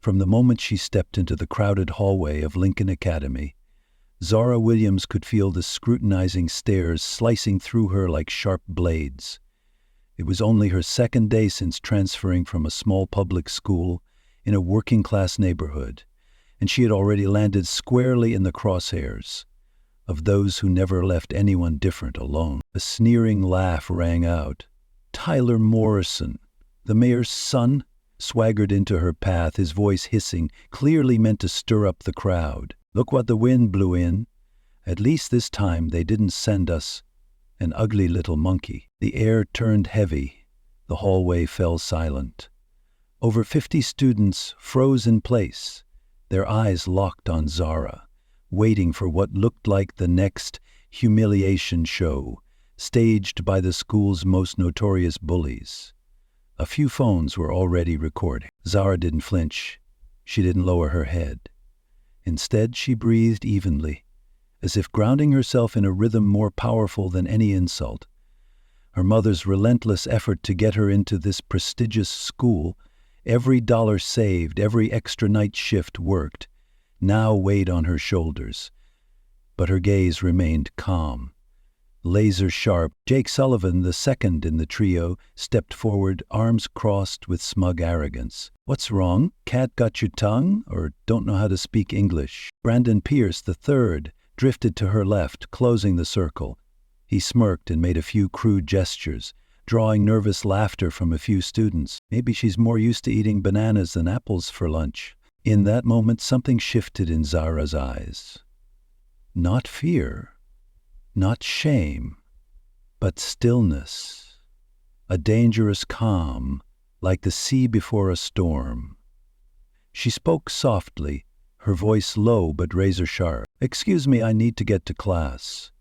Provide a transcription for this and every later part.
From the moment she stepped into the crowded hallway of Lincoln Academy, Zara Williams could feel the scrutinizing stares slicing through her like sharp blades. It was only her second day since transferring from a small public school in a working-class neighborhood, and she had already landed squarely in the crosshairs of those who never left anyone different alone. A sneering laugh rang out. Tyler Morrison, the mayor's son, swaggered into her path, his voice hissing, clearly meant to stir up the crowd. Look what the wind blew in. At least this time they didn't send us an ugly little monkey. The air turned heavy. The hallway fell silent. Over 50 students froze in place, their eyes locked on Zara, waiting for what looked like the next humiliation show, staged by the school's most notorious bullies. A few phones were already recording. Zara didn't flinch. She didn't lower her head. Instead, she breathed evenly, as if grounding herself in a rhythm more powerful than any insult. Her mother's relentless effort to get her into this prestigious school, every dollar saved, every extra night shift worked, now weighed on her shoulders. But her gaze remained calm, laser-sharp. Jake Sullivan, the second in the trio, stepped forward, arms crossed with smug arrogance. What's wrong? Cat got your tongue? Or don't know how to speak English? Brandon Pierce, the third, drifted to her left, closing the circle. He smirked and made a few crude gestures, drawing nervous laughter from a few students. Maybe she's more used to eating bananas than apples for lunch. In that moment, something shifted in Zara's eyes. Not fear, not shame, but stillness. A dangerous calm, like the sea before a storm. She spoke softly, her voice low but razor-sharp. Excuse me, I need to get to class.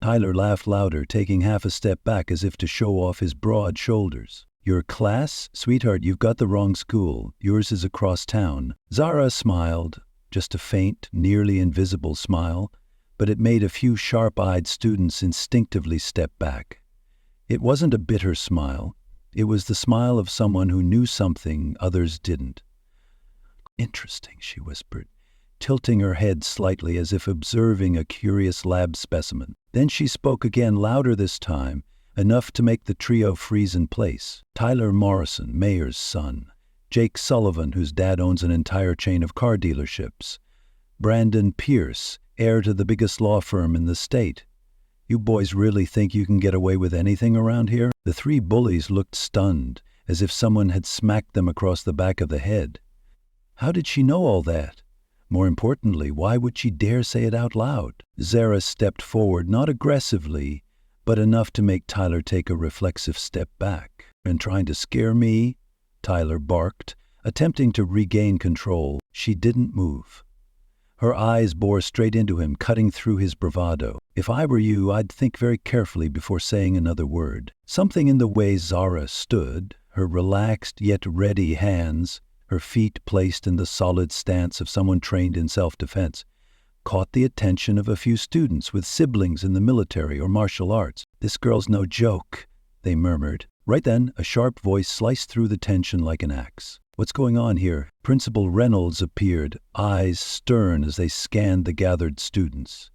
Tyler laughed louder, taking half a step back as if to show off his broad shoulders. Your class? Sweetheart, you've got the wrong school. Yours is across town. Zara smiled, just a faint, nearly invisible smile, but it made a few sharp-eyed students instinctively step back. It wasn't a bitter smile. It was the smile of someone who knew something others didn't. Interesting, she whispered, tilting her head slightly as if observing a curious lab specimen. Then she spoke again, louder this time, enough to make the trio freeze in place. Tyler Morrison, mayor's son. Jake Sullivan, whose dad owns an entire chain of car dealerships. Brandon Pierce, heir to the biggest law firm in the state. You boys really think you can get away with anything around here? The three bullies looked stunned, as if someone had smacked them across the back of the head. How did she know all that? More importantly, why would she dare say it out loud? Zara stepped forward, not aggressively, but enough to make Tyler take a reflexive step back. And trying to scare me? Tyler barked, attempting to regain control. She didn't move. Her eyes bore straight into him, cutting through his bravado. If I were you, I'd think very carefully before saying another word. Something in the way Zara stood, her relaxed yet ready hands, her feet placed in the solid stance of someone trained in self-defense, caught the attention of a few students with siblings in the military or martial arts. This girl's no joke, they murmured. Right then, a sharp voice sliced through the tension like an axe. What's going on here? Principal Reynolds appeared, eyes stern as they scanned the gathered students.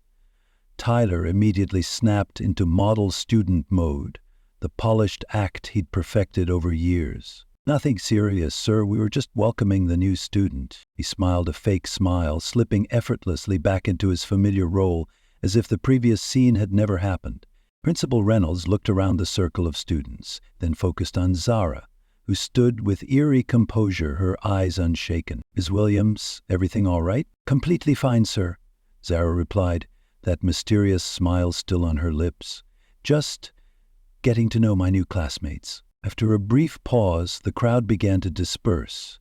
Tyler immediately snapped into model student mode, the polished act he'd perfected over years. Nothing serious, sir. We were just welcoming the new student. He smiled a fake smile, slipping effortlessly back into his familiar role as if the previous scene had never happened. Principal Reynolds looked around the circle of students, then focused on Zara, who stood with eerie composure, her eyes unshaken. Ms. Williams, everything all right? Completely fine, sir, Zara replied, that mysterious smile still on her lips. Just getting to know my new classmates. After a brief pause, the crowd began to disperse.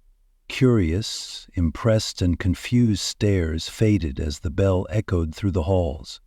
Curious, impressed, and confused stares faded as the bell echoed through the halls.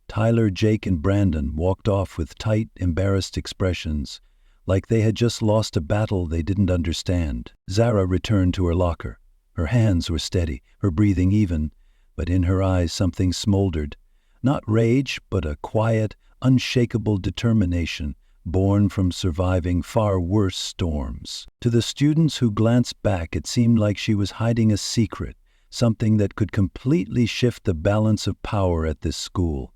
Tyler, Jake, and Brandon walked off with tight, embarrassed expressions, like they had just lost a battle they didn't understand. Zara returned to her locker. Her hands were steady, her breathing even, but in her eyes something smoldered. Not rage, but a quiet, unshakable determination, born from surviving far worse storms. To the students who glanced back, it seemed like she was hiding a secret, something that could completely shift the balance of power at this school.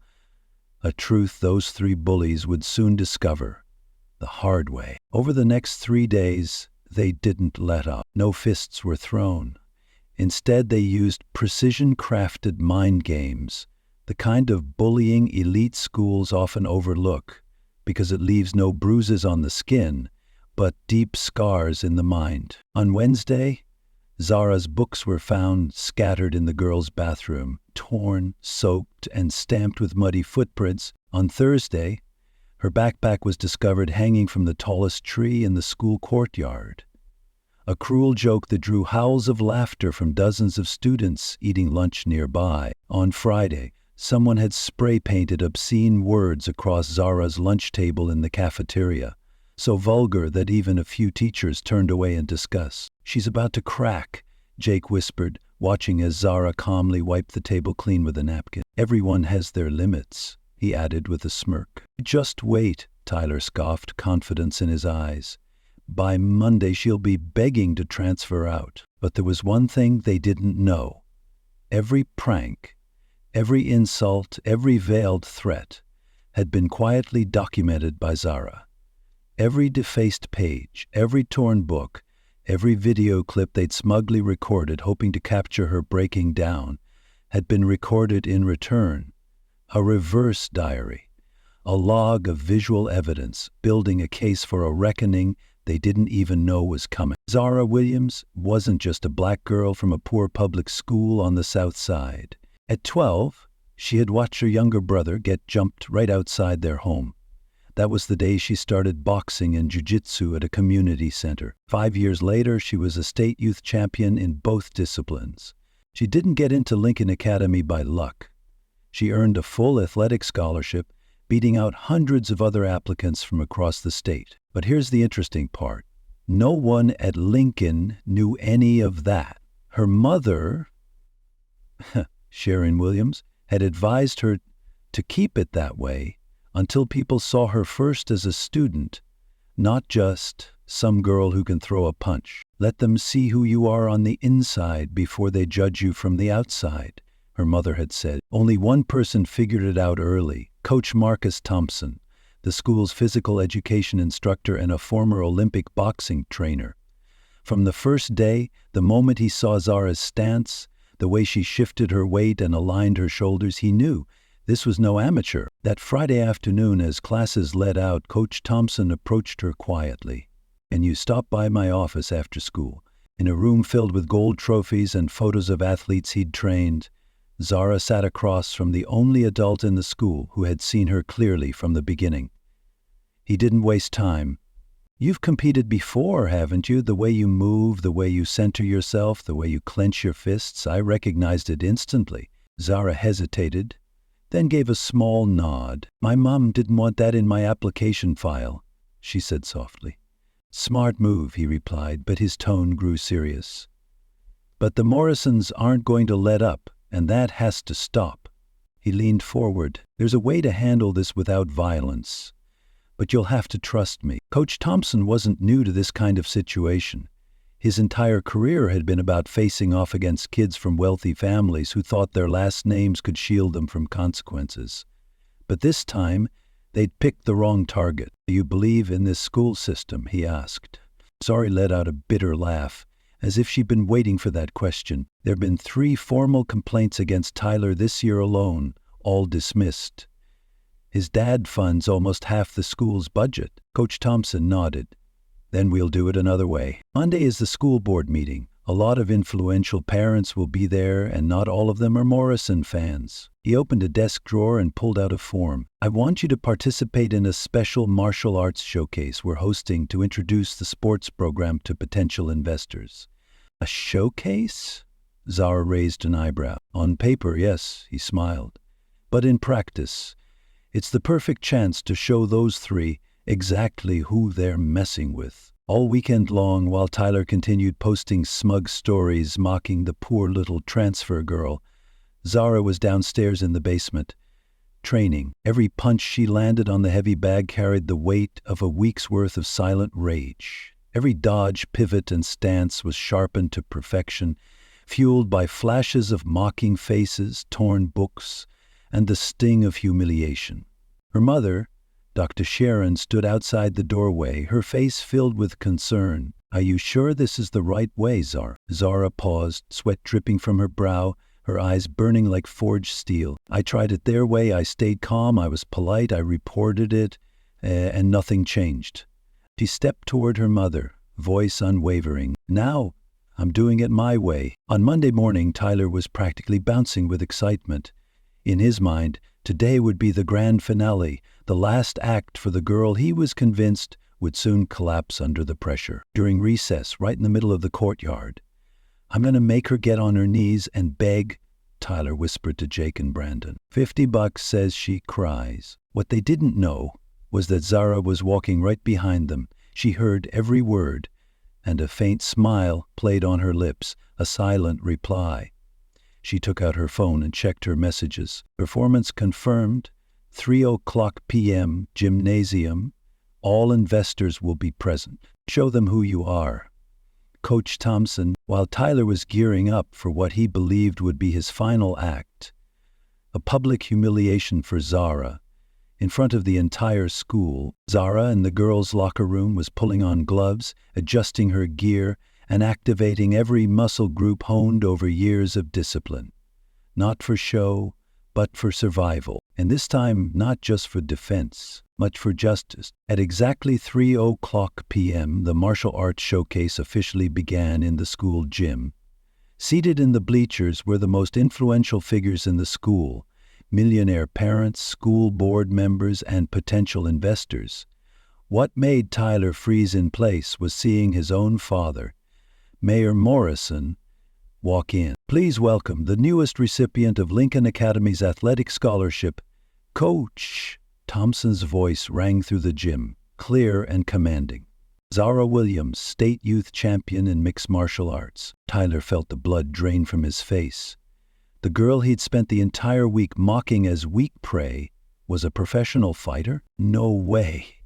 A truth those three bullies would soon discover, the hard way. Over the next 3 days, they didn't let up. No fists were thrown. Instead, they used precision-crafted mind games, the kind of bullying elite schools often overlook because it leaves no bruises on the skin, but deep scars in the mind. On Wednesday, Zara's books were found scattered in the girls' bathroom, torn, soaked, and stamped with muddy footprints. On Thursday, her backpack was discovered hanging from the tallest tree in the school courtyard. A cruel joke that drew howls of laughter from dozens of students eating lunch nearby. On Friday, someone had spray-painted obscene words across Zara's lunch table in the cafeteria, so vulgar that even a few teachers turned away in disgust. "She's about to crack," Jake whispered, watching as Zara calmly wiped the table clean with a napkin. "Everyone has their limits," he added with a smirk. "Just wait," Tyler scoffed, confidence in his eyes. "By Monday she'll be begging to transfer out." But there was one thing they didn't know. Every prank, every insult, every veiled threat had been quietly documented by Zara. Every defaced page, every torn book, every video clip they'd smugly recorded hoping to capture her breaking down had been recorded in return. A reverse diary, a log of visual evidence, building a case for a reckoning they didn't even know was coming. Zara Williams wasn't just a black girl from a poor public school on the South Side. At 12, she had watched her younger brother get jumped right outside their home. That was the day she started boxing and jiu-jitsu at a community center. 5 years later, she was a state youth champion in both disciplines. She didn't get into Lincoln Academy by luck. She earned a full athletic scholarship, beating out hundreds of other applicants from across the state. But here's the interesting part. No one at Lincoln knew any of that. Her mother, Sharon Williams, had advised her to keep it that way until people saw her first as a student, not just some girl who can throw a punch. "Let them see who you are on the inside before they judge you from the outside," her mother had said. Only one person figured it out early, Coach Marcus Thompson, the school's physical education instructor and a former Olympic boxing trainer. From the first day, the moment he saw Zara's stance, the way she shifted her weight and aligned her shoulders, he knew this was no amateur. That Friday afternoon, as classes let out, Coach Thompson approached her quietly. "And you stop by my office after school." In a room filled with gold trophies and photos of athletes he'd trained, Zara sat across from the only adult in the school who had seen her clearly from the beginning. He didn't waste time. "You've competed before, haven't you? The way you move, the way you center yourself, the way you clench your fists, I recognized it instantly." Zara hesitated, then gave a small nod. "My mom didn't want that in my application file," she said softly. "Smart move," he replied, but his tone grew serious. "But the Morrisons aren't going to let up, and that has to stop." He leaned forward. "There's a way to handle this without violence, but you'll have to trust me." Coach Thompson wasn't new to this kind of situation. His entire career had been about facing off against kids from wealthy families who thought their last names could shield them from consequences. But this time, they'd picked the wrong target. "Do you believe in this school system?" he asked. Zara let out a bitter laugh, as if she'd been waiting for that question. There'd been 3 formal complaints against Tyler this year alone, all dismissed. His dad funds almost half the school's budget. Coach Thompson nodded. "Then we'll do it another way. Monday is the school board meeting. A lot of influential parents will be there, and not all of them are Morrison fans." He opened a desk drawer and pulled out a form. "I want you to participate in a special martial arts showcase we're hosting to introduce the sports program to potential investors." "A showcase?" Zara raised an eyebrow. "On paper, yes," he smiled. "But in practice, it's the perfect chance to show those 3 exactly who they're messing with." All weekend long, while Tyler continued posting smug stories mocking the poor little transfer girl, Zara was downstairs in the basement, training. Every punch she landed on the heavy bag carried the weight of a week's worth of silent rage. Every dodge, pivot, and stance was sharpened to perfection, fueled by flashes of mocking faces, torn books, and the sting of humiliation. Her mother, Dr. Sharon, stood outside the doorway, her face filled with concern. "Are you sure this is the right way, Zara?" Zara paused, sweat dripping from her brow, her eyes burning like forged steel. "I tried it their way. I stayed calm. I was polite. I reported it, and nothing changed." She stepped toward her mother, voice unwavering. "Now, I'm doing it my way." On Monday morning, Tyler was practically bouncing with excitement. In his mind, today would be the grand finale, the last act for the girl he was convinced would soon collapse under the pressure. During recess, right in the middle of the courtyard, "I'm going to make her get on her knees and beg," Tyler whispered to Jake and Brandon. $50 says she cries. What they didn't know was that Zara was walking right behind them. She heard every word, and a faint smile played on her lips, a silent reply. She took out her phone and checked her messages. Performance confirmed, 3:00 p.m., gymnasium. All investors will be present. Show them who you are. Coach Thompson, while Tyler was gearing up for what he believed would be his final act, a public humiliation for Zara, in front of the entire school. Zara in the girls' locker room was pulling on gloves, adjusting her gear, and activating every muscle group honed over years of discipline. Not for show, but for survival. And this time, not just for defense, but for justice. At exactly 3:00 p.m., the martial arts showcase officially began in the school gym. Seated in the bleachers were the most influential figures in the school: millionaire parents, school board members, and potential investors. What made Tyler freeze in place was seeing his own father, Mayor Morrison, walk in. "Please welcome the newest recipient of Lincoln Academy's athletic scholarship, Coach." Thompson's voice rang through the gym, clear and commanding. "Zara Williams, state youth champion in mixed martial arts." Tyler felt the blood drain from his face. The girl he'd spent the entire week mocking as weak prey was a professional fighter? "No way,"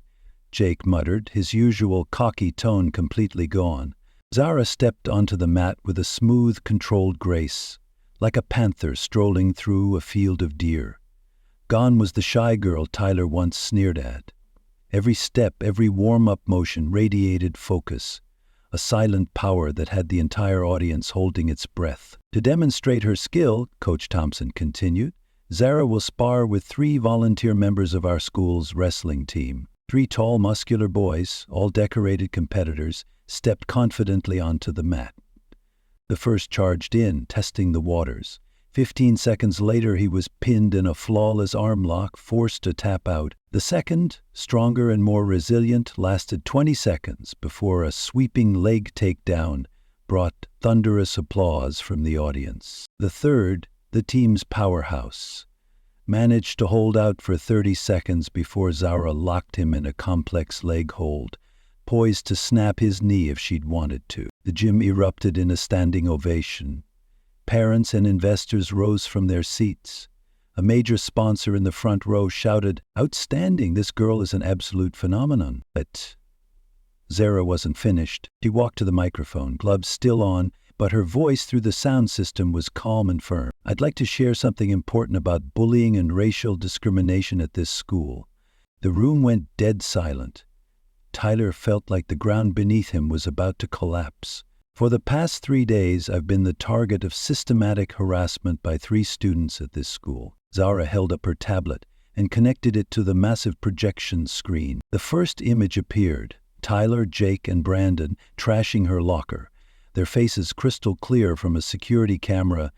Jake muttered, his usual cocky tone completely gone. Zara stepped onto the mat with a smooth, controlled grace, like a panther strolling through a field of deer. Gone was the shy girl Tyler once sneered at. Every step, every warm-up motion radiated focus, a silent power that had the entire audience holding its breath. "To demonstrate her skill," Coach Thompson continued, "Zara will spar with 3 volunteer members of our school's wrestling team." 3 tall, muscular boys, all decorated competitors, stepped confidently onto the mat. The first charged in, testing the waters. 15 seconds later, he was pinned in a flawless arm lock, forced to tap out. The second, stronger and more resilient, lasted 20 seconds before a sweeping leg takedown brought thunderous applause from the audience. The third, the team's powerhouse, managed to hold out for 30 seconds before Zara locked him in a complex leg hold, poised to snap his knee if she'd wanted to. The gym erupted in a standing ovation. Parents and investors rose from their seats. A major sponsor in the front row shouted, "Outstanding, this girl is an absolute phenomenon." But Zara wasn't finished. She walked to the microphone, gloves still on, but her voice through the sound system was calm and firm. "I'd like to share something important about bullying and racial discrimination at this school." The room went dead silent. Tyler felt like the ground beneath him was about to collapse. "For the past 3 days, I've been the target of systematic harassment by 3 students at this school." Zara held up her tablet and connected it to the massive projection screen. The first image appeared: Tyler, Jake, and Brandon trashing her locker, their faces crystal clear from a security camera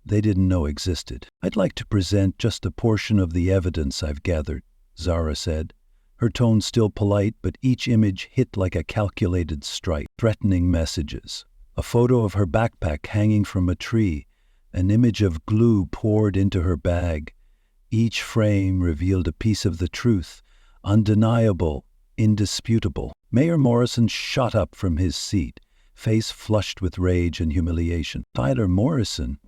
they didn't know existed. "I'd like to present just a portion of the evidence I've gathered," Zara said. Her tone still polite, but each image hit like a calculated strike. Threatening messages. A photo of her backpack hanging from a tree. An image of glue poured into her bag. Each frame revealed a piece of the truth. Undeniable, indisputable. Mayor Morrison shot up from his seat, face flushed with rage and humiliation. "Tyler Morrison?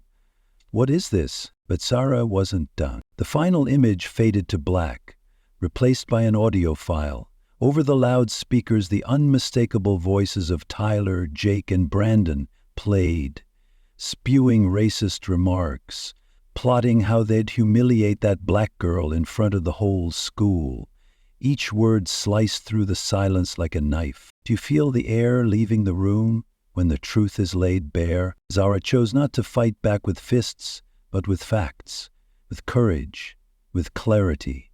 "What is this?" But Zara wasn't done. The final image faded to black, replaced by an audio file. Over the loudspeakers, the unmistakable voices of Tyler, Jake, and Brandon played, spewing racist remarks, plotting how they'd humiliate that black girl in front of the whole school. Each word sliced through the silence like a knife. Do you feel the air leaving the room when the truth is laid bare? Zara chose not to fight back with fists, but with facts, with courage, with clarity.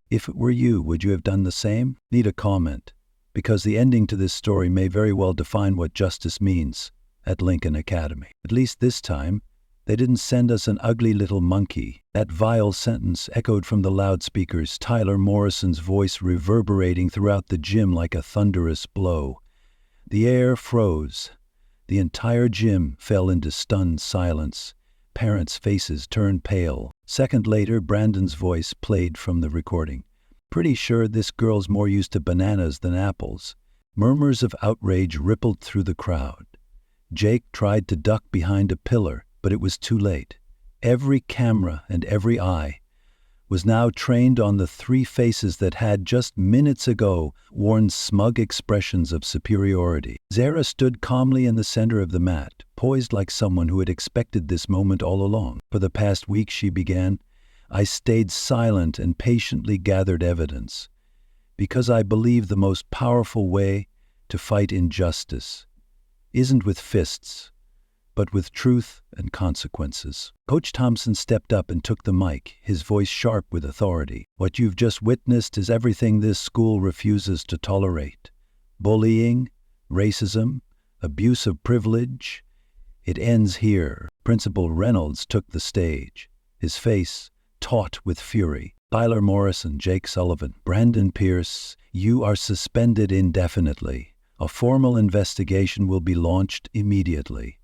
If it were you, would you have done the same? Need a comment, because the ending to this story may very well define what justice means at Lincoln Academy. At least this time, they didn't send us an ugly little monkey. That vile sentence echoed from the loudspeakers, Tyler Morrison's voice reverberating throughout the gym like a thunderous blow. The air froze. The entire gym fell into stunned silence. Parents' faces turned pale. Second later, Brandon's voice played from the recording. "Pretty sure this girl's more used to bananas than apples." Murmurs of outrage rippled through the crowd. Jake tried to duck behind a pillar, but it was too late. Every camera and every eye was now trained on the three faces that had just minutes ago worn smug expressions of superiority. Zara stood calmly in the center of the mat, poised like someone who had expected this moment all along. "For the past week," she began, "I stayed silent and patiently gathered evidence, because I believe the most powerful way to fight injustice isn't with fists, but with truth and consequences." Coach Thompson stepped up and took the mic, his voice sharp with authority. "What you've just witnessed is everything this school refuses to tolerate. Bullying, racism, abuse of privilege. It ends here." Principal Reynolds took the stage, his face taut with fury. "Tyler Morrison, Jake Sullivan, Brandon Pierce, you are suspended indefinitely. A formal investigation will be launched immediately,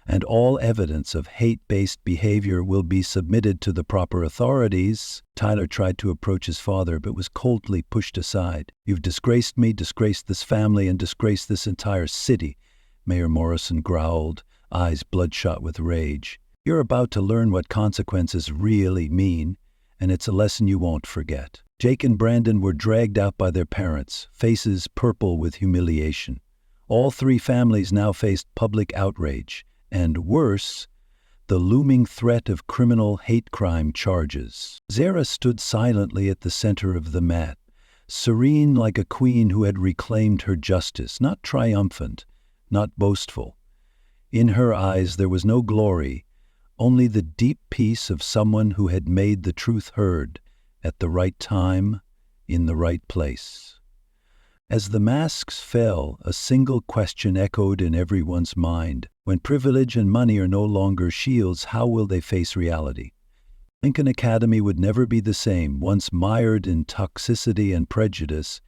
and all evidence of hate-based behavior will be submitted to the proper authorities." Tyler tried to approach his father, but was coldly pushed aside. "You've disgraced me, disgraced this family, and disgraced this entire city," Mayor Morrison growled, eyes bloodshot with rage. "You're about to learn what consequences really mean, and it's a lesson you won't forget." Jake and Brandon were dragged out by their parents, faces purple with humiliation. All three families now faced public outrage, and worse, the looming threat of criminal hate crime charges. Zara stood silently at the center of the mat, serene like a queen who had reclaimed her justice, not triumphant, not boastful. In her eyes there was no glory, only the deep peace of someone who had made the truth heard at the right time, in the right place. As the masks fell, a single question echoed in everyone's mind. When privilege and money are no longer shields, how will they face reality? Lincoln Academy would never be the same. Once mired in toxicity and prejudice,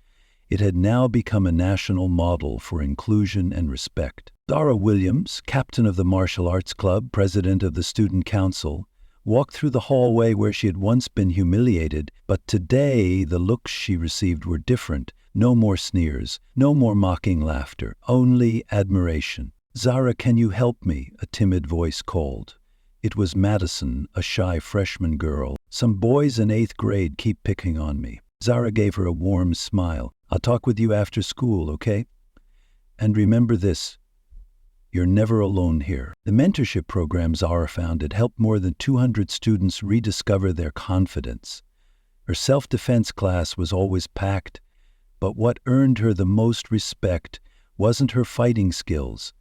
it had now become a national model for inclusion and respect. Zara Williams, captain of the martial arts club, president of the student council, walked through the hallway where she had once been humiliated, but today the looks she received were different. No more sneers, no more mocking laughter, only admiration. "Zara, can you help me?" a timid voice called. It was Madison, a shy freshman girl. "Some boys in 8th grade keep picking on me." Zara gave her a warm smile. "I'll talk with you after school, okay? And remember this, you're never alone here." The mentorship program Zara founded helped more than 200 students rediscover their confidence. Her self-defense class was always packed, but what earned her the most respect wasn't her fighting skills.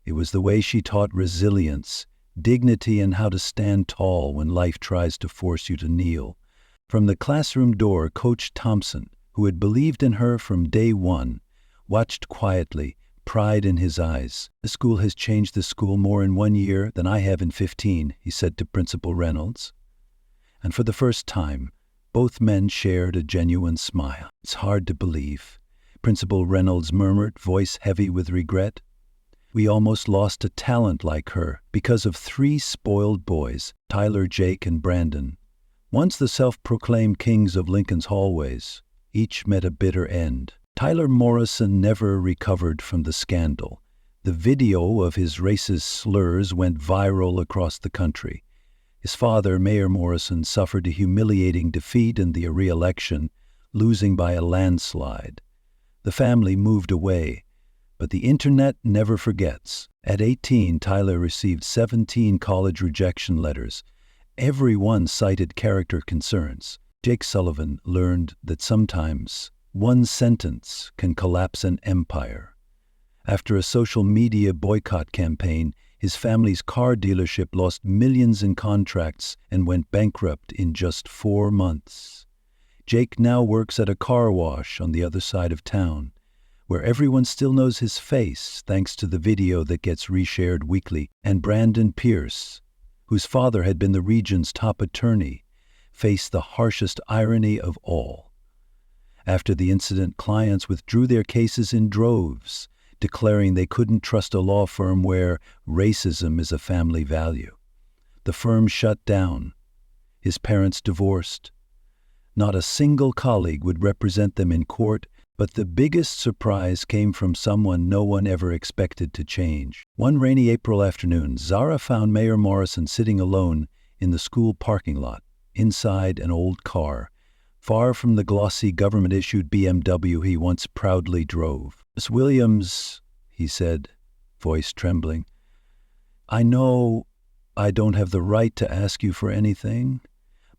It was the way she taught resilience, dignity, and how to stand tall when life tries to force you to kneel. From the classroom door, Coach Thompson, who had believed in her from day one, watched quietly, pride in his eyes. "The school has changed the school more in 1 year than I have in 15, he said to Principal Reynolds. And for the first time, both men shared a genuine smile. "It's hard to believe," Principal Reynolds murmured, voice heavy with regret. "We almost lost a talent like her because of 3 spoiled boys, Tyler, Jake, and Brandon. Once the self-proclaimed kings of Lincoln's hallways, each met a bitter end." Tyler Morrison never recovered from the scandal. The video of his racist slurs went viral across the country. His father, Mayor Morrison, suffered a humiliating defeat in the re-election, losing by a landslide. The family moved away, but the internet never forgets. At 18, Tyler received 17 college rejection letters. Every one cited character concerns. Jake Sullivan learned that sometimes one sentence can collapse an empire. After a social media boycott campaign, his family's car dealership lost millions in contracts and went bankrupt in just 4 months. Jake now works at a car wash on the other side of town, where everyone still knows his face thanks to the video that gets reshared weekly. And Brandon Pierce, whose father had been the region's top attorney, faced the harshest irony of all. After the incident, clients withdrew their cases in droves, declaring they couldn't trust a law firm where racism is a family value. The firm shut down. His parents divorced. Not a single colleague would represent them in court, but the biggest surprise came from someone no one ever expected to change. One rainy April afternoon, Zara found Mayor Morrison sitting alone in the school parking lot, inside an old car, far from the glossy government-issued BMW he once proudly drove. "Miss Williams," he said, voice trembling, "I know I don't have the right to ask you for anything,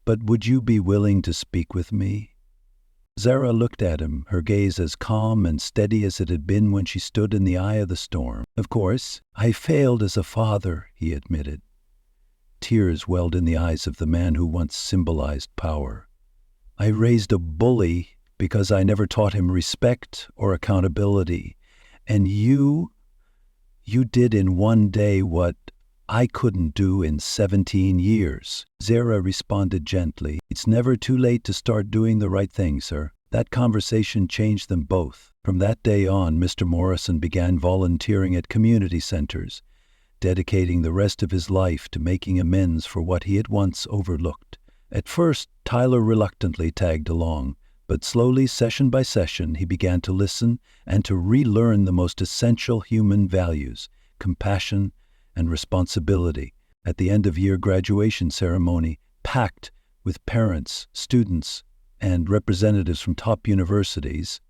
but would you be willing to speak with me?" Zara looked at him, her gaze as calm and steady as it had been when she stood in the eye of the storm. "Of course, I failed as a father," he admitted. Tears welled in the eyes of the man who once symbolized power. "I raised a bully because I never taught him respect or accountability. And you did in one day what I couldn't do in 17 years. Zara responded gently. "It's never too late to start doing the right thing, sir." That conversation changed them both. From that day on, Mr. Morrison began volunteering at community centers, dedicating the rest of his life to making amends for what he had once overlooked. At first, Tyler reluctantly tagged along, but slowly, session by session, he began to listen and to relearn the most essential human values: compassion and responsibility. At the end-of-year graduation ceremony, packed with parents, students, and representatives from top universities,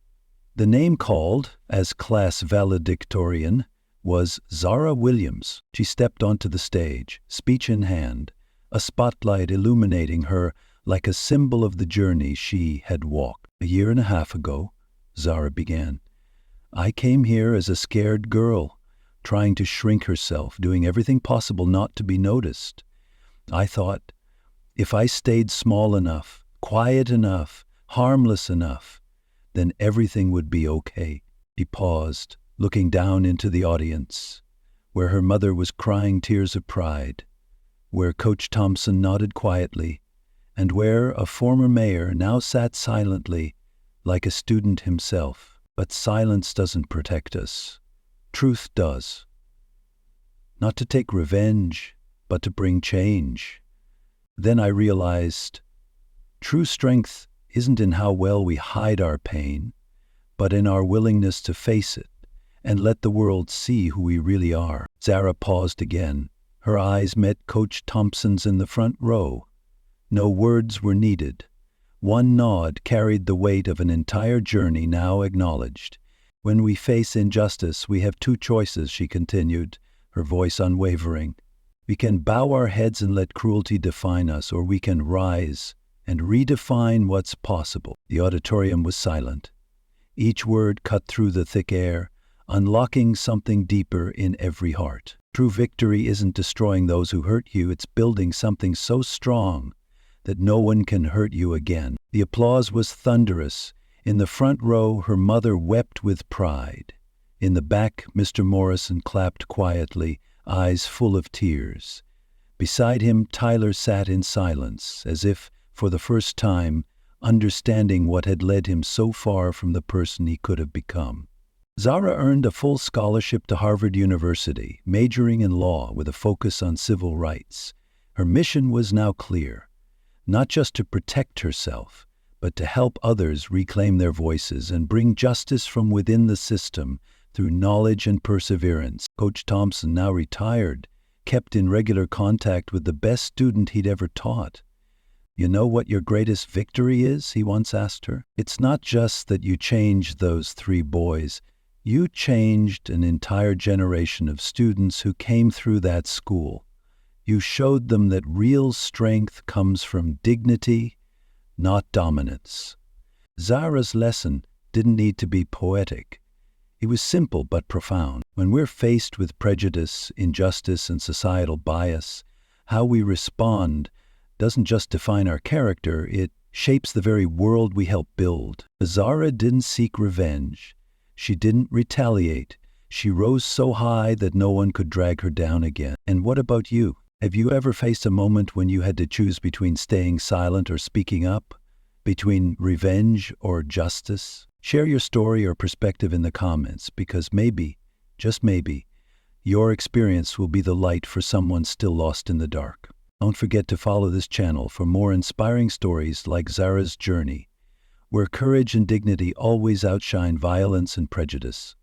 the name called as class valedictorian was Zara Williams. She stepped onto the stage, speech in hand, a spotlight illuminating her like a symbol of the journey she had walked. "A year and a half ago," Zara began, "I came here as a scared girl, trying to shrink herself, doing everything possible not to be noticed. I thought, if I stayed small enough, quiet enough, harmless enough, then everything would be okay." She paused, looking down into the audience, where her mother was crying tears of pride, where Coach Thompson nodded quietly, and where a former mayor now sat silently, like a student himself. But silence doesn't protect us. Truth does. Not to take revenge, but to bring change. Then I realized, true strength isn't in how well we hide our pain, but in our willingness to face it and let the world see who we really are. Zara paused again. Her eyes met Coach Thompson's in the front row. No words were needed. One nod carried the weight of an entire journey now acknowledged. "When we face injustice, we have two choices," she continued, her voice unwavering. "We can bow our heads and let cruelty define us, or we can rise and redefine what's possible." The auditorium was silent. Each word cut through the thick air, unlocking something deeper in every heart. True victory isn't destroying those who hurt you, it's building something so strong that no one can hurt you again. The applause was thunderous. In the front row, her mother wept with pride. In the back, Mr. Morrison clapped quietly, eyes full of tears. Beside him, Tyler sat in silence, as if, for the first time, understanding what had led him so far from the person he could have become. Zara earned a full scholarship to Harvard University, majoring in law with a focus on civil rights. Her mission was now clear, not just to protect herself, but to help others reclaim their voices and bring justice from within the system through knowledge and perseverance. Coach Thompson, now retired, kept in regular contact with the best student he'd ever taught. "You know what your greatest victory is?" he once asked her. "It's not just that you changed those 3 boys. You changed an entire generation of students who came through that school. You showed them that real strength comes from dignity, not dominance." Zara's lesson didn't need to be poetic. It was simple but profound. When we're faced with prejudice, injustice, and societal bias, how we respond doesn't just define our character, it shapes the very world we help build. Zara didn't seek revenge. She didn't retaliate. She rose so high that no one could drag her down again. And what about you? Have you ever faced a moment when you had to choose between staying silent or speaking up? Between revenge or justice? Share your story or perspective in the comments, because maybe, just maybe, your experience will be the light for someone still lost in the dark. Don't forget to follow this channel for more inspiring stories like Zara's journey, where courage and dignity always outshine violence and prejudice.